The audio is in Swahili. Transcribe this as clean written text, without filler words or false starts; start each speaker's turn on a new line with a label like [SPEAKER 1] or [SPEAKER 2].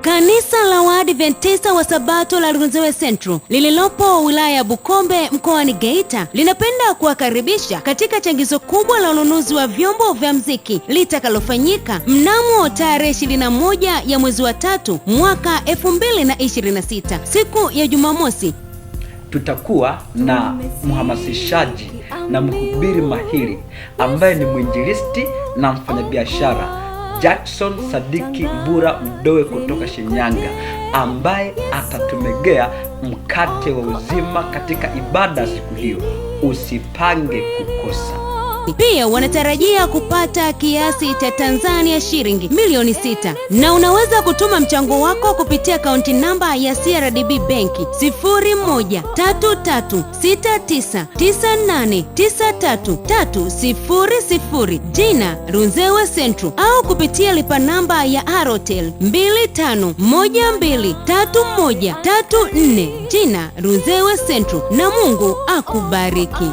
[SPEAKER 1] Kanisa la Waadventista wa Sabato la Runzewe Central lililopo wilaya ya Bukombe mkoani Geita linapenda kuwakaribisha katika changizo kubwa la ununuzi wa vyombo vya muziki litakalofanyika mnamo tarehe 21 ya mwezi wa 3 mwaka 2026 siku ya Jumamosi.
[SPEAKER 2] Tutakuwa na mhamasishaji na mhubiri mahiri ambaye ni mwinjilisti na mfanyabiashara Jackson Sadiki Mbura Mdoe kutoka Shinyanga, ambaye atatumegea mkate wa uzima katika ibada siku hiyo. Usipange kukosa.
[SPEAKER 1] Pia wanatarajia kupata kiasi cha Tanzania shilingi milioni 6, na unaweza kutuma mchango wako kupitia akaunti namba ya CRDB Benki 013369893300 jina Runzewe Central, au kupitia lipa namba ya Airtel 25123134 jina Runzewe Central, na Mungu akubariki.